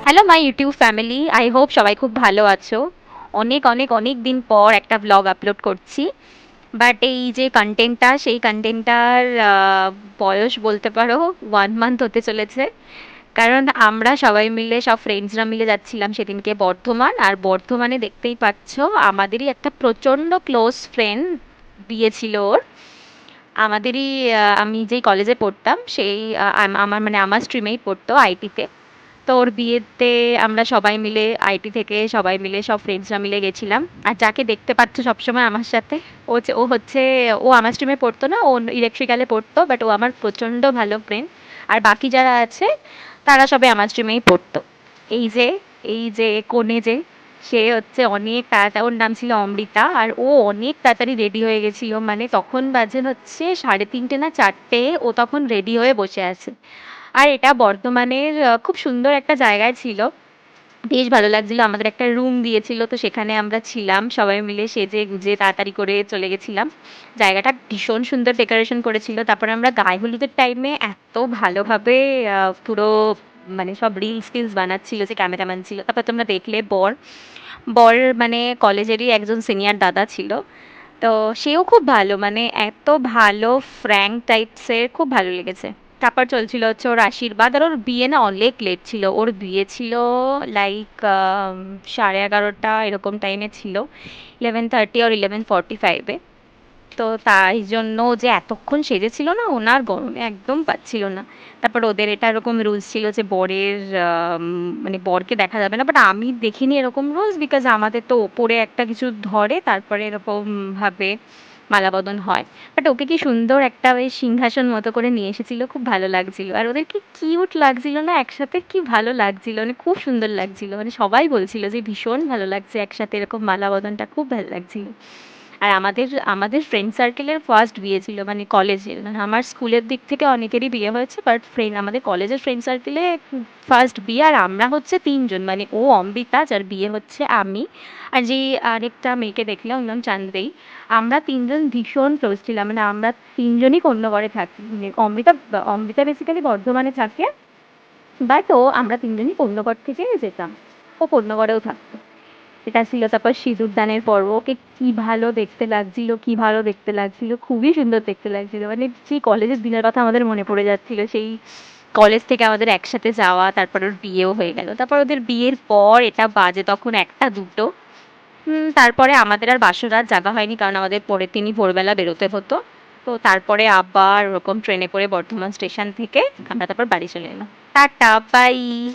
Hello my YouTube family, I hope সবাই খুব ভালো আছো। অনেক অনেক অনেক দিন পর একটা ব্লগ আপলোড করছি, বাট এই যে কন্টেন্টটা, সেই কন্টেন্টটার বয়স বলতে পারো 1 মান্থ হতে চলেছে। কারণ আমরা সবাই মিলে, সব ফ্রেন্ডসরা মিলে যাচ্ছিলাম সেদিনকে বর্ধমান। আর বর্ধমানে দেখতেই পাচ্ছ, আমাদেরই একটা প্রচণ্ড ক্লোজ ফ্রেন্ড বিয়ে ছিল ওর। আমাদেরই আমি যেই কলেজে পড়তাম সেই আমার মানে আমার স্ট্রিমেই পড়তো, আইটিতে। তো ওর বিয়েতে আমরা সবাই মিলে, আইটি থেকে সবাই মিলে, সব ফ্রেন্ডসরা মিলে গেছিলাম। আর যাকে দেখতে পাচ্ছ সবসময় আমার সাথে, ও হচ্ছে, ও আমার স্ট্রিমে পড়তো না, ও ইলেকট্রিক্যালে পড়তো, বাট ও আমার প্রচণ্ড ভালো ফ্রেন্ড। আর বাকি যারা আছে তারা সবাই আমার স্ট্রিমেই পড়তো। এই যে এই যে কোণে যে, সে হচ্ছে অনেক তাড়াতাড়ি, ওর নাম ছিল অমৃতা, আর ও অনেক তাড়াতাড়ি রেডি হয়ে গেছিল। মানে তখন বাজে হচ্ছে 3:30 না 4টে, ও তখন রেডি হয়ে বসে আছে। আর এটা বর্ধমানের খুব সুন্দর একটা জায়গায় ছিল। বেশ ভালো লাগছিল। আমাদের একটা রুম দিয়েছিল, তো সেখানে আমরা ছিলাম সবাই মিলে, সেজে গুজে তাড়াতাড়ি করে চলে গেছিলাম। জায়গাটা ভীষণ সুন্দর ডেকোরেশন করেছিল। তারপরে আমরা গায়ে হলুদের টাইমে এত ভালোভাবে পুরো মানে সব রিলস টিলস বানাচ্ছিল, যে ক্যামেরাম্যান ছিল। তারপর তোমরা দেখলে বর বর মানে কলেজেরই একজন সিনিয়র দাদা ছিল। তো সেও খুব ভালো, মানে এত ভালো, ফ্র্যাঙ্ক টাইপসের, খুব ভালো লেগেছে। তারপর চলছিল হচ্ছে ওর আশীর্বাদ। আর ওর বিয়ে না অনেক লেট ছিল, ওর বিয়ে ছিল লাইক 11:30 এরকম টাইমে ছিল, 11:30 আর 11:45-এ। তো তাই জন্য যে এতক্ষণ সেজেছিল না, ওনার গরমে একদম পাচ্ছিল না। তারপর ওদের এটা এরকম রুলস ছিল যে বরের মানে বরকে দেখা যাবে না, বাট আমি দেখিনি এরকম রুলস, বিকজ আমাদের তো ওপরে একটা কিছু ধরে তারপরে এরকম ভাবে মালাবদল হয়। বাট ওকে কি সুন্দর একটা ওই সিংহাসন মতো করে নিয়ে এসেছিল, খুব ভালো লাগছিল। আর ওদের কি কিউট লাগছিল না একসাথে, কি ভালো লাগছিল, মানে খুব সুন্দর লাগছিল। মানে সবাই বলছিল যে ভীষণ ভালো লাগছে একসাথে এরকম মালাবদলটা, খুব ভালো লাগছিল। আর আমাদের আমাদের ফ্রেন্ড সার্কেলের ফার্স্ট বিয়ে ছিল, মানে কলেজের। মানে আমার স্কুলের দিক থেকে অনেকেরই বিয়ে হয়েছে, বাট আমাদের কলেজের ফ্রেন্ড সার্কেলে ফার্স্ট বিয়ে। আর আমরা হচ্ছে তিনজন, মানে ও অমৃতা, যার বিয়ে হচ্ছে, আমি আর যে আরেকটা মেয়েকে দেখলাম, ওর নাম চান্দেই। আমরা তিনজন ভীষণ ক্লোজ ছিলাম, মানে আমরা তিনজনই কোন্নগরে থাকি। মানে অমৃতা বেসিক্যালি বর্ধমানে থাকে, বাট আমরা তিনজনই কোন্নগর থেকে যেতাম। ও কোন্নগরেও থাকতো। এটা ছিল তারপর সিঁদুরদানের পর্ব। ওকে কি ভালো দেখতে লাগছিল, কি ভালো দেখতে লাগছিল, খুবই সুন্দর দেখতে লাগছিল। মানে সেই কলেজের দিনের কথা আমাদের মনে পড়ে যাচ্ছিল, সেই কলেজ থেকে আমাদের একসাথে যাওয়া। তারপর ওর বিয়েও হয়ে গেল। তারপর ওদের বিয়ের পর এটা বাজে তখন 1টা 2টো। তারপরে আমাদের আর বাসরাত জাগা হয়নি, কারণ আমাদের পরের দিনই ভোরবেলা বেরোতে হতো। তো তারপরে আবার ওরকম ট্রেনে করে বর্ধমান স্টেশন থেকে আমরা তারপর বাড়ি চলে এলাম। Tata bye.